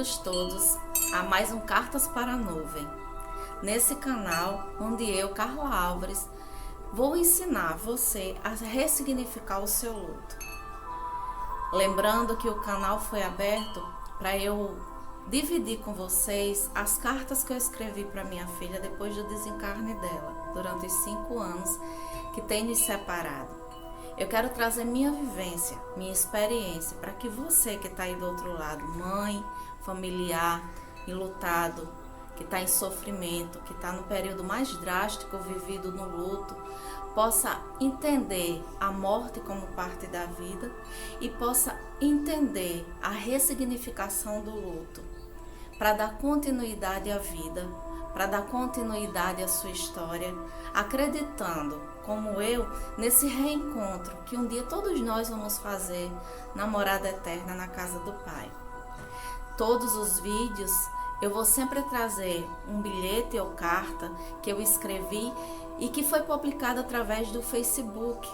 bem-vindos todos a mais um Cartas para a Nuvem. Nesse canal, onde eu, Carla Álvares, vou ensinar você a ressignificar o seu luto. Lembrando que o canal foi aberto para eu dividir com vocês as cartas que eu escrevi para minha filha depois do desencarne dela, durante os 5 anos que tem nos separado. Eu quero trazer minha vivência, minha experiência, para que você que está aí do outro lado, mãe, familiar, enlutado, que está em sofrimento, que está no período mais drástico vivido no luto, possa entender a morte como parte da vida e possa entender a ressignificação do luto, para dar continuidade à vida, para dar continuidade à sua história, acreditando, como eu, nesse reencontro que um dia todos nós vamos fazer na morada eterna na casa do Pai. Todos os vídeos eu vou sempre trazer um bilhete ou carta que eu escrevi e que foi publicado através do Facebook,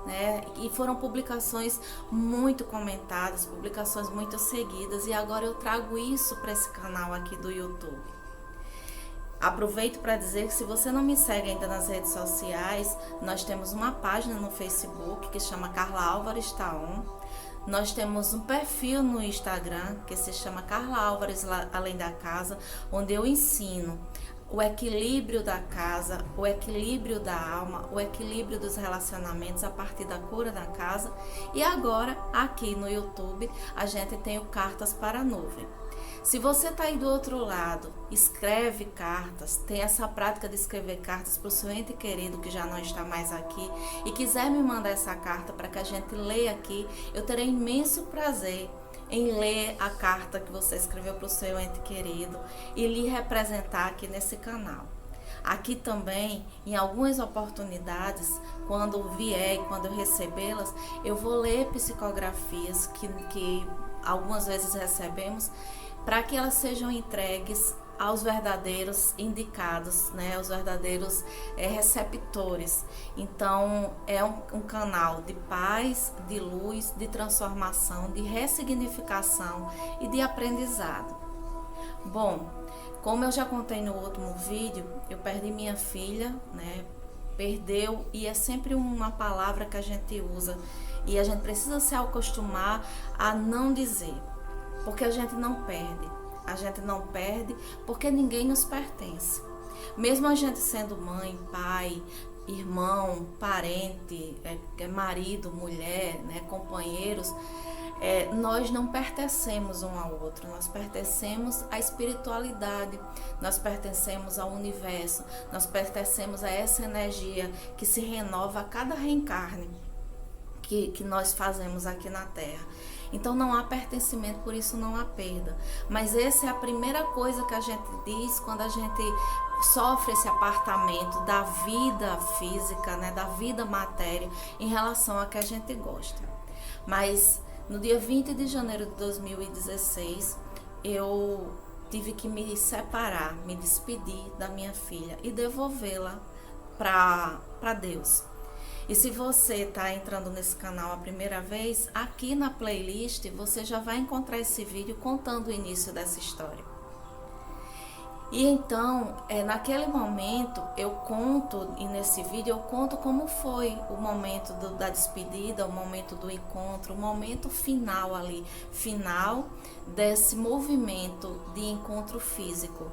né? E foram publicações muito comentadas, publicações muito seguidas, e agora eu trago isso para esse canal aqui do YouTube. Aproveito para dizer que se você não me segue ainda nas redes sociais, nós temos uma página no Facebook que chama Carla Álvares Taon. Nós temos um perfil no Instagram que se chama Carla Álvares Além da Casa, onde eu ensino o equilíbrio da casa, o equilíbrio da alma, o equilíbrio dos relacionamentos a partir da cura da casa. E agora, aqui no YouTube, a gente tem o Cartas para a Nuvem. Se você está aí do outro lado, escreve cartas, tem essa prática de escrever cartas para o seu ente querido que já não está mais aqui e quiser me mandar essa carta para que a gente leia aqui, eu terei imenso prazer em ler a carta que você escreveu para o seu ente querido e lhe representar aqui nesse canal. Aqui também, em algumas oportunidades, quando vier e quando eu recebê-las, eu vou ler psicografias que algumas vezes recebemos, para que elas sejam entregues aos verdadeiros indicados, né, aos verdadeiros receptores. Então, é um canal de paz, de luz, de transformação, de ressignificação e de aprendizado. Bom, como eu já contei no último vídeo, eu perdi minha filha, né, perdeu, e é sempre uma palavra que a gente usa e a gente precisa se acostumar a não dizer, porque a gente não perde. A gente não perde porque ninguém nos pertence. Mesmo a gente sendo mãe, pai, irmão, parente, marido, mulher, né, companheiros, nós não pertencemos um ao outro, nós pertencemos à espiritualidade, nós pertencemos ao universo, nós pertencemos a essa energia que se renova a cada reencarne que nós fazemos aqui na Terra. Então não há pertencimento, por isso não há perda. Mas essa é a primeira coisa que a gente diz quando a gente sofre esse apartamento da vida física, né, da vida matéria, em relação a que a gente gosta. Mas no dia 20 de janeiro de 2016, eu tive que me separar, me despedir da minha filha e devolvê-la para Deus. E se você está entrando nesse canal a primeira vez, aqui na playlist você já vai encontrar esse vídeo contando o início dessa história. E então, naquele momento eu conto, e nesse vídeo eu conto como foi o momento da despedida, o momento do encontro, o momento final ali, final desse movimento de encontro físico.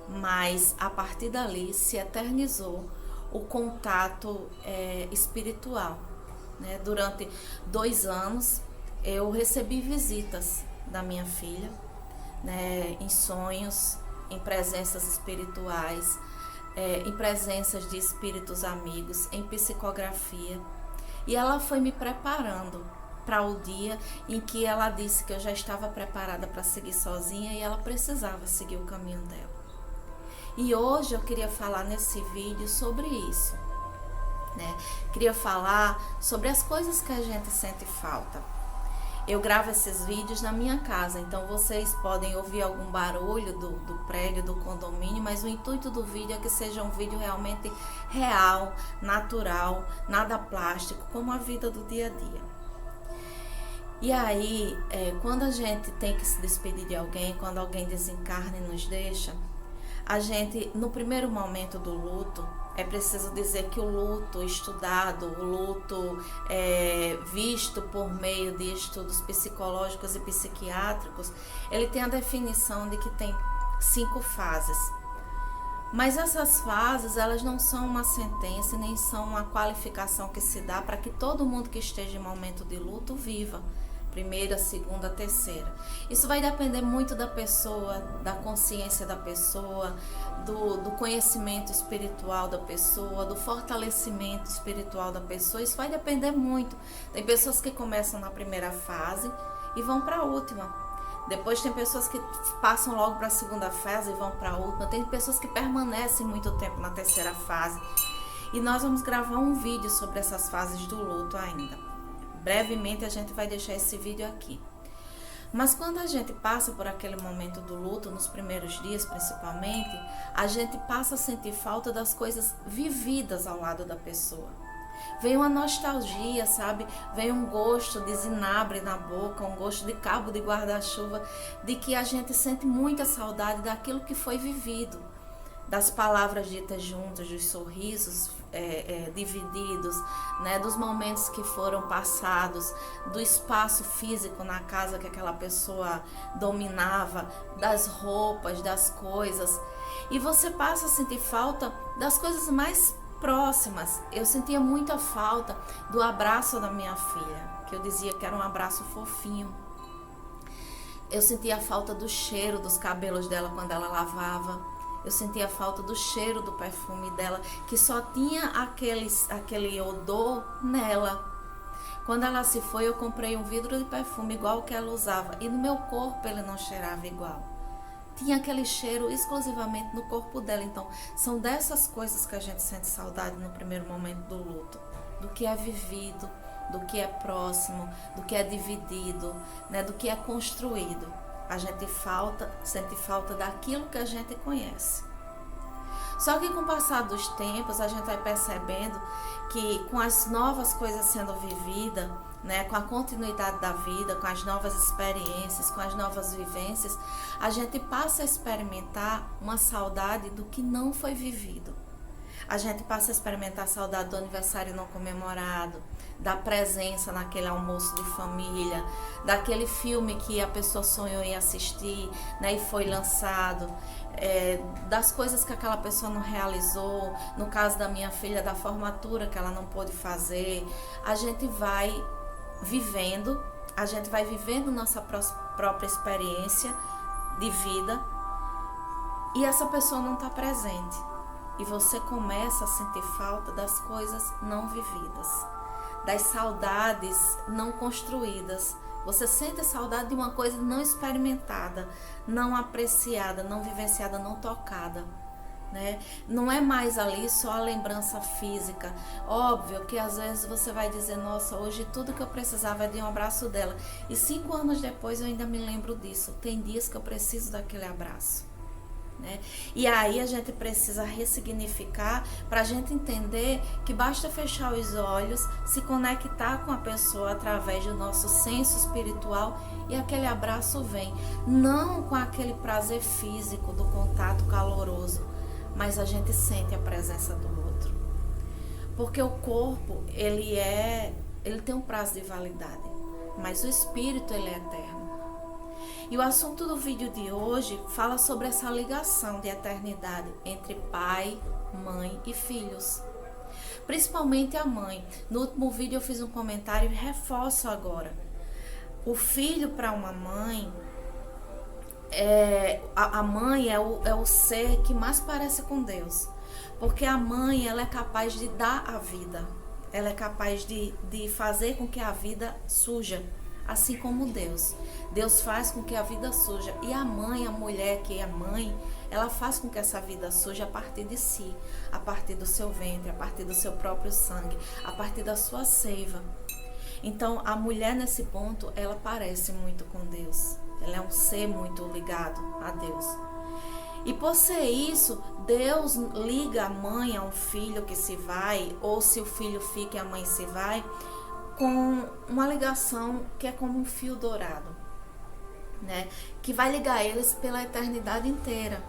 Mas a partir dali se eternizou o contato espiritual, né? Durante 2 anos eu recebi visitas da minha filha, né? Em sonhos, em presenças espirituais, em presenças de espíritos amigos, em psicografia, e ela foi me preparando para o dia em que ela disse que eu já estava preparada para seguir sozinha e ela precisava seguir o caminho dela. E hoje eu queria falar nesse vídeo sobre isso, né? Queria falar sobre as coisas que a gente sente falta. Eu gravo esses vídeos na minha casa, então vocês podem ouvir algum barulho do prédio, do condomínio, mas o intuito do vídeo é que seja um vídeo realmente real, natural, nada plástico, como a vida do dia a dia. E aí, quando a gente tem que se despedir de alguém, quando alguém desencarna e nos deixa, a gente, no primeiro momento do luto, é preciso dizer que o luto estudado, o luto visto por meio de estudos psicológicos e psiquiátricos, ele tem a definição de que tem 5 fases. Mas essas fases, elas não são uma sentença, nem são uma qualificação que se dá para que todo mundo que esteja em momento de luto viva. Primeira, segunda, terceira. Isso vai depender muito da pessoa, da consciência da pessoa, do conhecimento espiritual da pessoa, do fortalecimento espiritual da pessoa. Isso vai depender muito. Tem pessoas que começam na primeira fase e vão para a última. Depois tem pessoas que passam logo para a segunda fase e vão para a última. Tem pessoas que permanecem muito tempo na terceira fase. E nós vamos gravar um vídeo sobre essas fases do luto ainda. Brevemente a gente vai deixar esse vídeo aqui. Mas quando a gente passa por aquele momento do luto, nos primeiros dias principalmente, a gente passa a sentir falta das coisas vividas ao lado da pessoa. Vem uma nostalgia, sabe? Vem um gosto de zinabre na boca, um gosto de cabo de guarda-chuva, de que a gente sente muita saudade daquilo que foi vivido, das palavras ditas juntas, dos sorrisos divididos, né, dos momentos que foram passados, do espaço físico na casa que aquela pessoa dominava, das roupas, das coisas. E você passa a sentir falta das coisas mais próximas. Eu sentia muita falta do abraço da minha filha, que eu dizia que era um abraço fofinho. Eu sentia a falta do cheiro dos cabelos dela quando ela lavava. Eu sentia falta do cheiro do perfume dela, que só tinha aquele odor nela. Quando ela se foi, eu comprei um vidro de perfume igual que ela usava. E no meu corpo ele não cheirava igual. Tinha aquele cheiro exclusivamente no corpo dela. Então, são dessas coisas que a gente sente saudade no primeiro momento do luto. Do que é vivido, do que é próximo, do que é dividido, né, do que é construído. A gente sente falta daquilo que a gente conhece. Só que com o passar dos tempos, a gente vai percebendo que com as novas coisas sendo vividas, né, com a continuidade da vida, com as novas experiências, com as novas vivências, a gente passa a experimentar uma saudade do que não foi vivido. A gente passa a experimentar a saudade do aniversário não comemorado, da presença naquele almoço de família, daquele filme que a pessoa sonhou em assistir, né, e foi lançado, das coisas que aquela pessoa não realizou, no caso da minha filha, da formatura que ela não pôde fazer. A gente vai vivendo nossa própria experiência de vida e essa pessoa não está presente. E você começa a sentir falta das coisas não vividas, das saudades não construídas. Você sente saudade de uma coisa não experimentada, não apreciada, não vivenciada, não tocada, né? Não é mais ali só a lembrança física. Óbvio que às vezes você vai dizer, nossa, hoje tudo que eu precisava é de um abraço dela. E 5 anos depois eu ainda me lembro disso. Tem dias que eu preciso daquele abraço. Né? E aí a gente precisa ressignificar para a gente entender que basta fechar os olhos, se conectar com a pessoa através do nosso senso espiritual e aquele abraço vem, não com aquele prazer físico do contato caloroso, mas a gente sente a presença do outro, porque o corpo ele tem um prazo de validade, mas o espírito ele é eterno. E o assunto do vídeo de hoje fala sobre essa ligação de eternidade entre pai, mãe e filhos. Principalmente a mãe. No último vídeo eu fiz um comentário e reforço agora. O filho para uma mãe, a mãe é o ser que mais parece com Deus. Porque a mãe ela é capaz de dar a vida. Ela é capaz de fazer com que a vida surja. Assim como Deus. Deus faz com que a vida surja. E a mãe, a mulher que é mãe, ela faz com que essa vida surja a partir de si, a partir do seu ventre, a partir do seu próprio sangue, a partir da sua seiva. Então, a mulher nesse ponto, ela parece muito com Deus. Ela é um ser muito ligado a Deus. E por ser isso, Deus liga a mãe a um filho que se vai, ou se o filho fica e a mãe se vai, com uma ligação que é como um fio dourado, né? Que vai ligar eles pela eternidade inteira.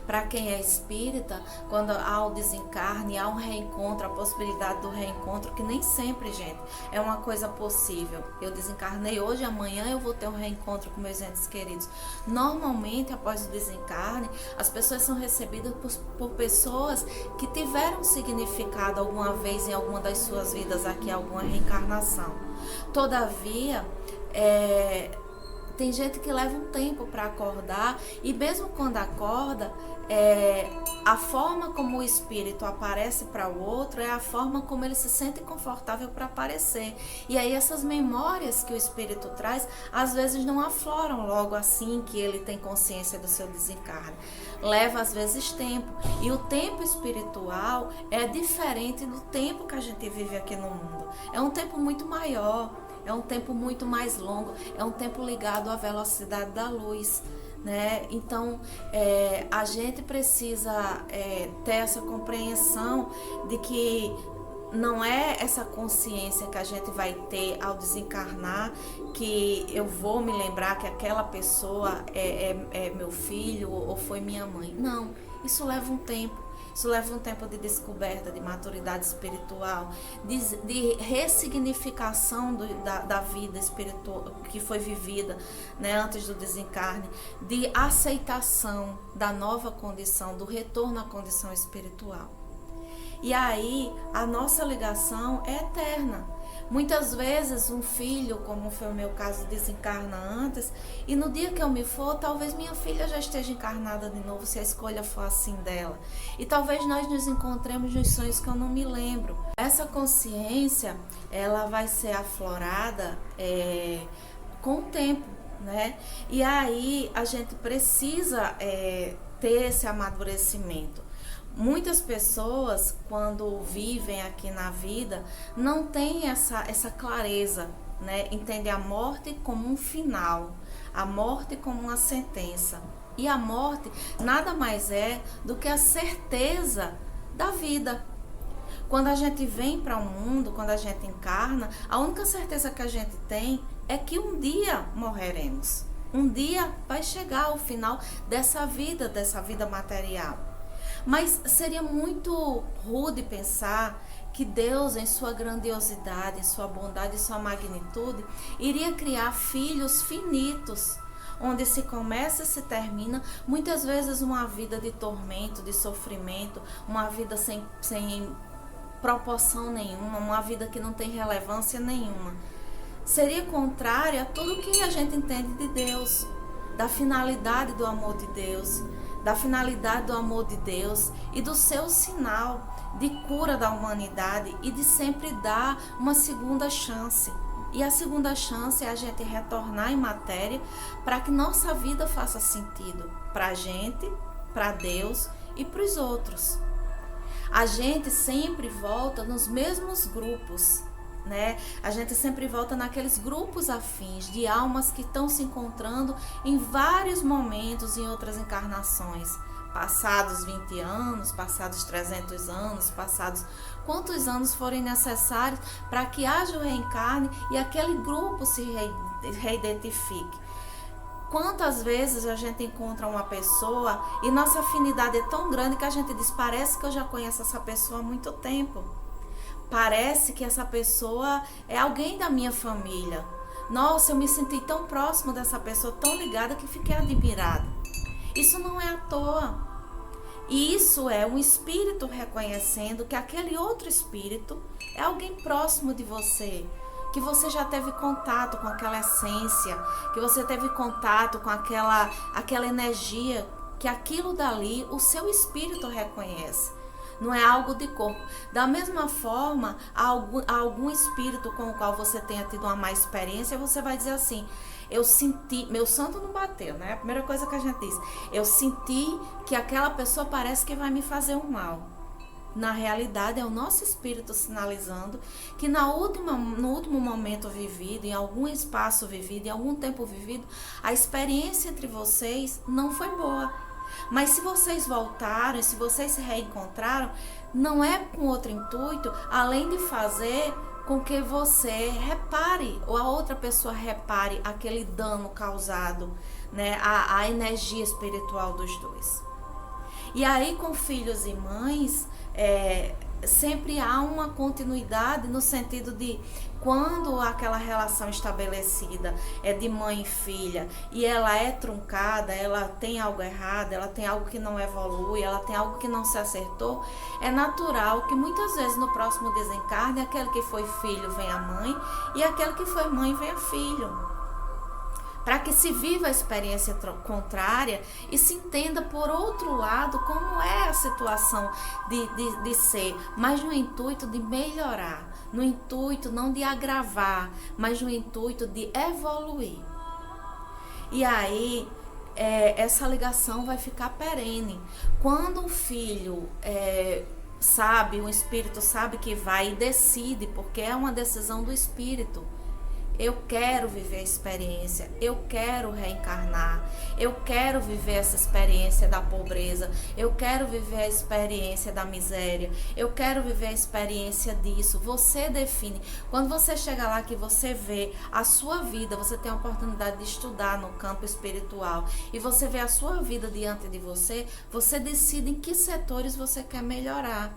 Para quem é espírita, quando há o desencarne, há um reencontro, a possibilidade do reencontro, que nem sempre, gente, é uma coisa possível. Eu desencarnei hoje, amanhã eu vou ter um reencontro com meus entes queridos. Normalmente, após o desencarne, as pessoas são recebidas por pessoas que tiveram significado alguma vez em alguma das suas vidas aqui, alguma reencarnação. Todavia, tem gente que leva um tempo para acordar, e mesmo quando acorda, a forma como o espírito aparece para o outro é a forma como ele se sente confortável para aparecer. E aí essas memórias que o espírito traz, às vezes não afloram logo assim que ele tem consciência do seu desencarne. Leva às vezes tempo. E o tempo espiritual é diferente do tempo que a gente vive aqui no mundo. É um tempo muito maior. É um tempo muito mais longo, é um tempo ligado à velocidade da luz, né? Então, a gente precisa ter essa compreensão de que não é essa consciência que a gente vai ter ao desencarnar, que eu vou me lembrar que aquela pessoa é meu filho ou foi minha mãe. Não, isso leva um tempo. Isso leva um tempo de descoberta, de maturidade espiritual, de ressignificação da vida espiritual que foi vivida, né, antes do desencarne, de aceitação da nova condição, do retorno à condição espiritual. E aí a nossa ligação é eterna. Muitas vezes um filho, como foi o meu caso, desencarna antes, e no dia que eu me for, talvez minha filha já esteja encarnada de novo, se a escolha for assim dela. E talvez nós nos encontremos nos sonhos que eu não me lembro. Essa consciência, ela vai ser aflorada com o tempo, né? E aí a gente precisa ter esse amadurecimento. Muitas pessoas, quando vivem aqui na vida, não têm essa clareza, né? Entendem a morte como um final, a morte como uma sentença. E a morte nada mais é do que a certeza da vida. Quando a gente vem para o mundo, quando a gente encarna, a única certeza que a gente tem é que um dia morreremos. Um dia vai chegar o final dessa vida material. Mas seria muito rude pensar que Deus, em sua grandiosidade, em sua bondade e sua magnitude, iria criar filhos finitos, onde se começa e se termina, muitas vezes uma vida de tormento, de sofrimento, uma vida sem proporção nenhuma, uma vida que não tem relevância nenhuma. Seria contrário a tudo que a gente entende de Deus, da finalidade do amor de Deus, da finalidade do amor de Deus e do seu sinal de cura da humanidade e de sempre dar uma segunda chance. E a segunda chance é a gente retornar em matéria para que nossa vida faça sentido para a gente, para Deus e para os outros. A gente sempre volta nos mesmos grupos, né? A gente sempre volta naqueles grupos afins de almas que estão se encontrando em vários momentos em outras encarnações, passados 20 anos, passados 300 anos, passados quantos anos forem necessários para que haja o reencarne e aquele grupo se reidentifique. Quantas vezes a gente encontra uma pessoa e nossa afinidade é tão grande que a gente diz, parece que eu já conheço essa pessoa há muito tempo. Parece que essa pessoa é alguém da minha família. Nossa, eu me senti tão próximo dessa pessoa, tão ligada, que fiquei admirada. Isso não é à toa. E isso é um espírito reconhecendo que aquele outro espírito é alguém próximo de você, que você já teve contato com aquela essência, que você teve contato com aquela energia, que aquilo dali o seu espírito reconhece. Não é algo de corpo. Da mesma forma, algum espírito com o qual você tenha tido uma má experiência, você vai dizer assim, eu senti, meu santo não bateu, né? A primeira coisa que a gente diz, eu senti que aquela pessoa parece que vai me fazer um mal. Na realidade, é o nosso espírito sinalizando que no último momento vivido, em algum espaço vivido, em algum tempo vivido, a experiência entre vocês não foi boa. Mas se vocês voltaram, se vocês se reencontraram, não é com outro intuito, além de fazer com que você repare, ou a outra pessoa repare aquele dano causado, né, a energia espiritual dos dois. E aí, com filhos e mães, sempre há uma continuidade no sentido de quando aquela relação estabelecida é de mãe e filha e ela é truncada, ela tem algo errado, ela tem algo que não evolui, ela tem algo que não se acertou, é natural que muitas vezes no próximo desencarne aquele que foi filho venha a mãe e aquele que foi mãe venha filho, para que se viva a experiência contrária e se entenda por outro lado como é a situação de ser, mas no intuito de melhorar, no intuito não de agravar, mas no intuito de evoluir. E aí, essa ligação vai ficar perene. Quando o filho sabe, o espírito sabe que vai e decide, porque é uma decisão do espírito. Eu quero viver a experiência, eu quero reencarnar, eu quero viver essa experiência da pobreza, eu quero viver a experiência da miséria, eu quero viver a experiência disso. Você define. Quando você chega lá que você vê a sua vida, você tem a oportunidade de estudar no campo espiritual e você vê a sua vida diante de você, você decide em que setores você quer melhorar.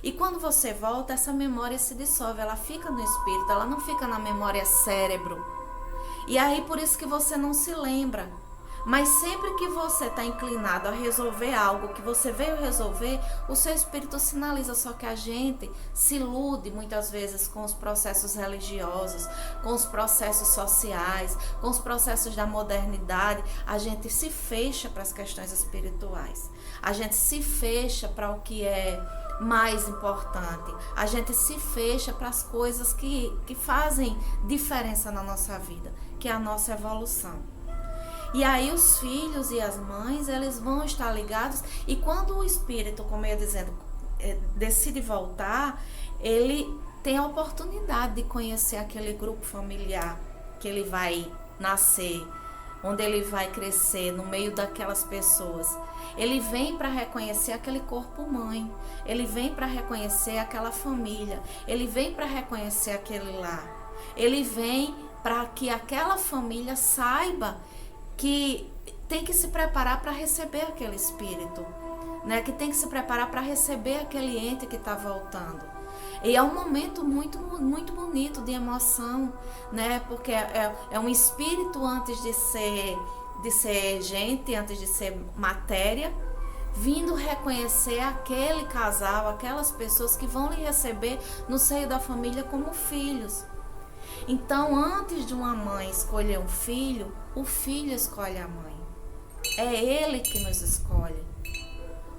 E quando você volta, essa memória se dissolve, ela fica no espírito, ela não fica na memória cérebro. E aí por isso que você não se lembra. Mas sempre que você está inclinado a resolver algo que você veio resolver, o seu espírito sinaliza. Só que a gente se ilude muitas vezes com os processos religiosos, com os processos sociais, com os processos da modernidade. A gente se fecha para as questões espirituais. A gente se fecha para o que é mais importante. A gente se fecha para as coisas que fazem diferença na nossa vida, que é a nossa evolução. E aí os filhos e as mães, eles vão estar ligados, e quando o espírito, como eu ia dizendo, decide voltar, ele tem a oportunidade de conhecer aquele grupo familiar que ele vai nascer, onde ele vai crescer no meio daquelas pessoas. Ele vem para reconhecer aquele corpo mãe, ele vem para reconhecer aquela família, ele vem para reconhecer aquele lar, ele vem para que aquela família saiba que tem que se preparar para receber aquele espírito, né? Que tem que se preparar para receber aquele ente que está voltando. E é um momento muito, muito bonito de emoção, né? Porque é um espírito antes de ser gente, antes de ser matéria, vindo reconhecer aquele casal, aquelas pessoas que vão lhe receber no seio da família como filhos. Então, antes de uma mãe escolher um filho, o filho escolhe a mãe. É ele que nos escolhe.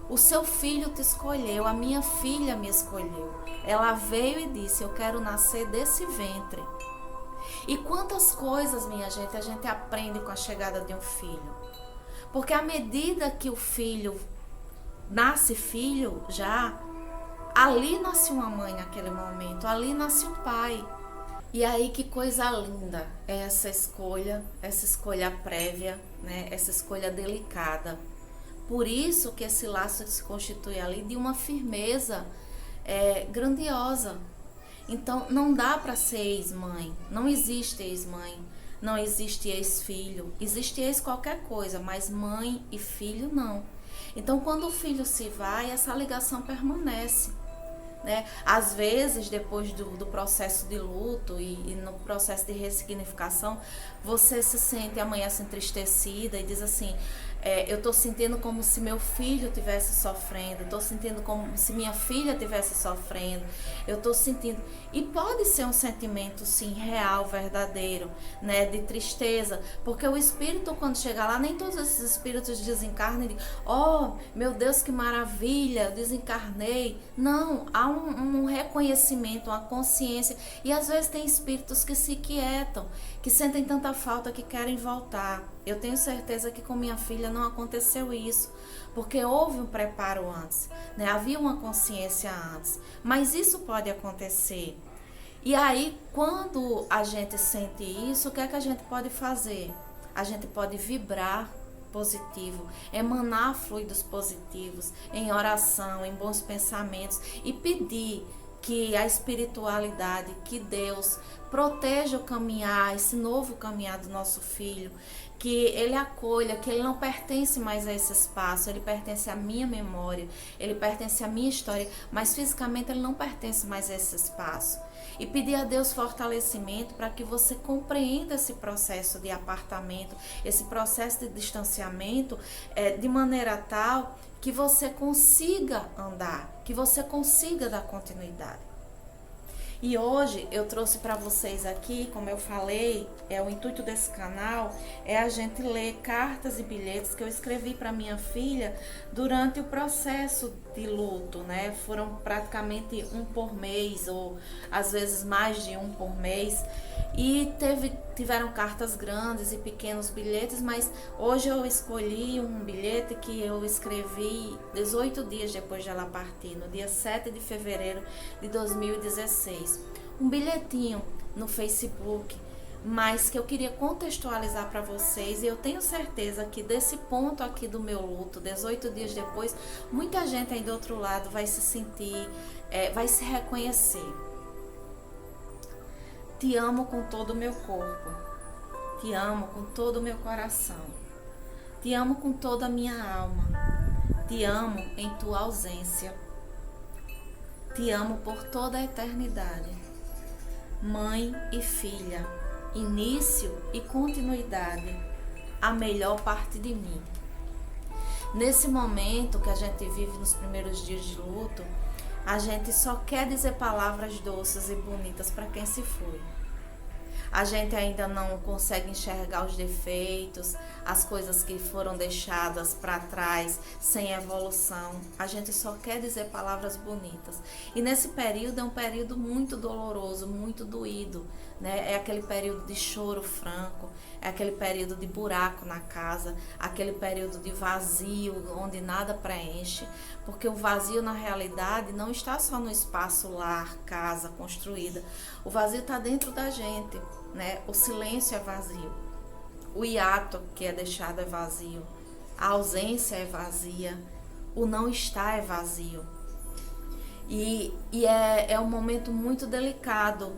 O seu filho te escolheu, a minha filha me escolheu. Ela veio e disse, eu quero nascer desse ventre. E quantas coisas, minha gente, a gente aprende com a chegada de um filho. Porque à medida que o filho nasce filho já, ali nasce uma mãe naquele momento, ali nasce um pai. E aí que coisa linda é essa escolha prévia, né? Essa escolha delicada. Por isso que esse laço se constitui ali de uma firmeza grandiosa. Então não dá para ser ex-mãe, não existe ex-mãe, não existe ex-filho, existe ex qualquer coisa, mas mãe e filho não. Então quando o filho se vai, essa ligação permanece. Né? Às vezes, depois do processo de luto e no processo de ressignificação, você se sente, amanhece entristecida e diz assim, eu estou sentindo como se meu filho estivesse sofrendo, estou sentindo como se minha filha estivesse sofrendo, eu estou sentindo... E pode ser um sentimento, sim, real, verdadeiro, né, de tristeza, porque o espírito, quando chega lá, nem todos esses espíritos desencarnam e dizem, oh, meu Deus, que maravilha, eu desencarnei. Não, há um reconhecimento, uma consciência, e às vezes tem espíritos que se quietam, que sentem tanta falta que querem voltar. Eu tenho certeza que com minha filha não aconteceu isso, porque houve um preparo antes, né? Havia uma consciência antes, mas isso pode acontecer. E aí, quando a gente sente isso, o que é que a gente pode fazer? A gente pode vibrar positivo, emanar fluidos positivos, em oração, em bons pensamentos, e pedir que a espiritualidade, que Deus proteja o caminhar, esse novo caminhar do nosso filho, que ele acolha, que ele não pertence mais a esse espaço, ele pertence à minha memória, ele pertence à minha história, mas fisicamente ele não pertence mais a esse espaço. E pedir a Deus fortalecimento para que você compreenda esse processo de apartamento, esse processo de distanciamento, de maneira tal que você consiga andar, que você consiga dar continuidade. E hoje eu trouxe para vocês aqui, como eu falei, o intuito desse canal é a gente ler cartas e bilhetes que eu escrevi para minha filha durante o processo de luto, né? Foram praticamente um por mês, ou às vezes mais de um por mês. E tiveram cartas grandes e pequenos bilhetes, mas hoje eu escolhi um bilhete que eu escrevi 18 dias depois de ela partir, no dia 7 de fevereiro de 2016. Um bilhetinho no Facebook, mas que eu queria contextualizar para vocês, e eu tenho certeza que desse ponto aqui do meu luto, 18 dias depois, muita gente aí do outro lado vai se sentir, vai se reconhecer. Te amo com todo o meu corpo, te amo com todo o meu coração, te amo com toda a minha alma, te amo em tua ausência, te amo por toda a eternidade. Mãe e filha, início e continuidade, a melhor parte de mim. Nesse momento que a gente vive nos primeiros dias de luto, a gente só quer dizer palavras doces e bonitas para quem se foi. A gente ainda não consegue enxergar os defeitos, as coisas que foram deixadas para trás sem evolução. A gente só quer dizer palavras bonitas. E nesse período é um período muito doloroso, muito doído, né? É aquele período de choro franco, é aquele período de buraco na casa, aquele período de vazio onde nada preenche, porque o vazio na realidade não está só no espaço lar, casa construída. O vazio está dentro da gente, né? O silêncio é vazio, o hiato que é deixado é vazio, a ausência é vazia, o não estar é vazio. E é um momento muito delicado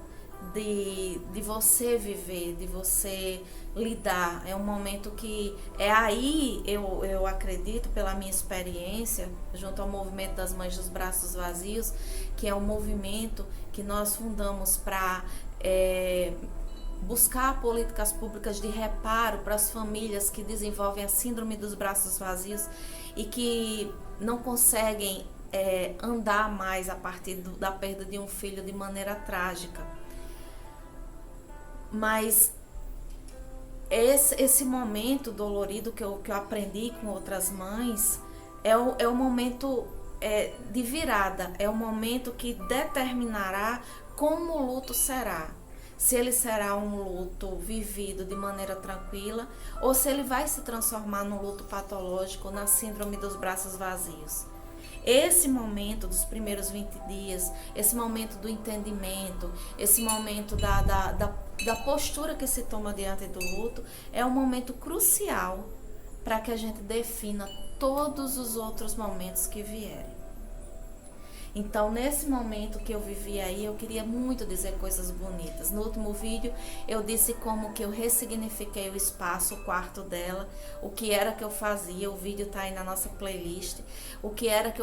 de você viver, de você lidar. É um momento que aí eu acredito, pela minha experiência junto ao movimento das Mães dos Braços Vazios, que é um movimento que nós fundamos para buscar políticas públicas de reparo para as famílias que desenvolvem a síndrome dos braços vazios e que não conseguem andar mais a partir da perda de um filho de maneira trágica. Mas esse momento dolorido que eu aprendi com outras mães é o momento de virada, é o momento que determinará como o luto será. Se ele será um luto vivido de maneira tranquila ou se ele vai se transformar num luto patológico, na síndrome dos braços vazios. Esse momento dos primeiros 20 dias, esse momento do entendimento, esse momento da postura que se toma diante do luto, é um momento crucial para que a gente defina todos os outros momentos que vierem. Então, nesse momento que eu vivi aí, eu queria muito dizer coisas bonitas. No último vídeo, eu disse como que eu ressignifiquei o espaço, o quarto dela, o que era que eu fazia, o vídeo tá aí na nossa playlist, o que era que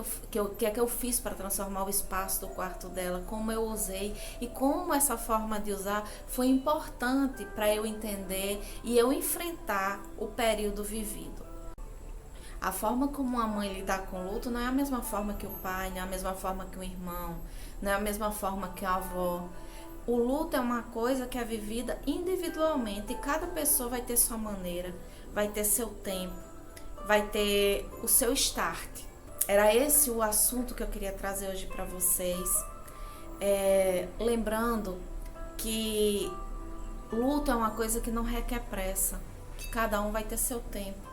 eu fiz para transformar o espaço do quarto dela, como eu usei e como essa forma de usar foi importante para eu entender e eu enfrentar o período vivido. A forma como a mãe lidar com o luto não é a mesma forma que o pai, não é a mesma forma que o irmão, não é a mesma forma que a avó. O luto é uma coisa que é vivida individualmente e cada pessoa vai ter sua maneira, vai ter seu tempo, vai ter o seu start. Era esse o assunto que eu queria trazer hoje para vocês. Lembrando que luto é uma coisa que não requer pressa, que cada um vai ter seu tempo.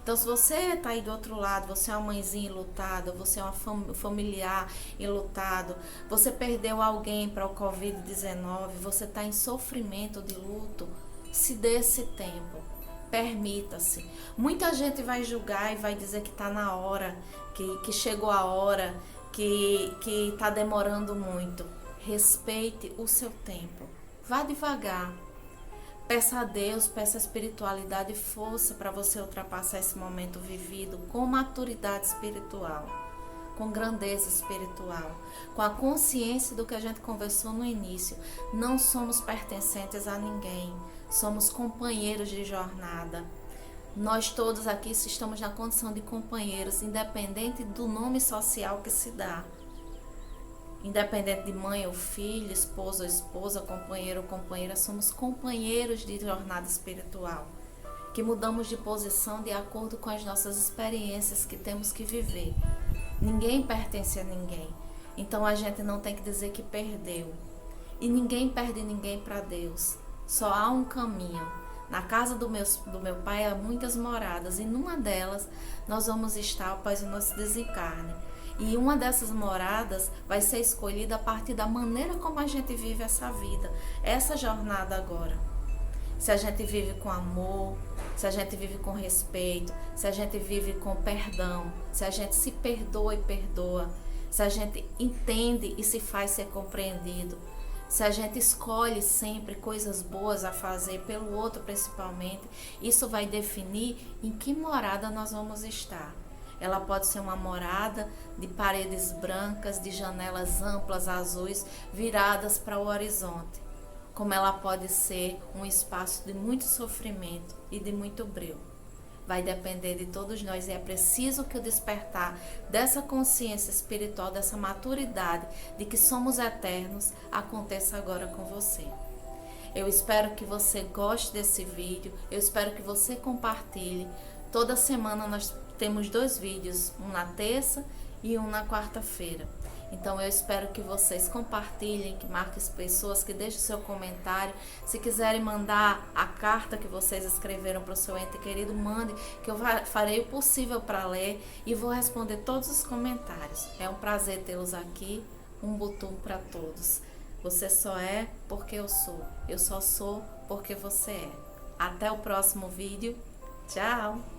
Então, se você está aí do outro lado, você é uma mãezinha enlutada, você é um familiar enlutado, você perdeu alguém para o Covid-19, você está em sofrimento de luto, se dê esse tempo, permita-se. Muita gente vai julgar e vai dizer que está na hora, que chegou a hora que está demorando muito. Respeite o seu tempo. Vá devagar. Peça a Deus, peça a espiritualidade força para você ultrapassar esse momento vivido com maturidade espiritual, com grandeza espiritual, com a consciência do que a gente conversou no início. Não somos pertencentes a ninguém, somos companheiros de jornada. Nós todos aqui estamos na condição de companheiros, independente do nome social que se dá. Independente de mãe ou filho, esposo ou esposa, companheiro ou companheira, somos companheiros de jornada espiritual, que mudamos de posição de acordo com as nossas experiências que temos que viver. Ninguém pertence a ninguém, então a gente não tem que dizer que perdeu. E ninguém perde ninguém para Deus, só há um caminho. Na casa do meu pai há muitas moradas, e numa delas nós vamos estar após o nosso desencarne. E uma dessas moradas vai ser escolhida a partir da maneira como a gente vive essa vida, essa jornada agora. Se a gente vive com amor, se a gente vive com respeito, se a gente vive com perdão, se a gente se perdoa e perdoa, se a gente entende e se faz ser compreendido, se a gente escolhe sempre coisas boas a fazer pelo outro principalmente, isso vai definir em que morada nós vamos estar. Ela pode ser uma morada de paredes brancas, de janelas amplas, azuis, viradas para o horizonte. Como ela pode ser um espaço de muito sofrimento e de muito brilho. Vai depender de todos nós e é preciso que o despertar dessa consciência espiritual, dessa maturidade de que somos eternos, aconteça agora com você. Eu espero que você goste desse vídeo, eu espero que você compartilhe. Toda semana nós temos 2 vídeos, um na terça e um na quarta-feira. Então eu espero que vocês compartilhem, que marquem as pessoas, que deixem seu comentário. Se quiserem mandar a carta que vocês escreveram para o seu ente querido, mande, que eu farei o possível para ler e vou responder todos os comentários. É um prazer tê-los aqui. Um butum para todos. Você só é porque eu sou. Eu só sou porque você é. Até o próximo vídeo. Tchau!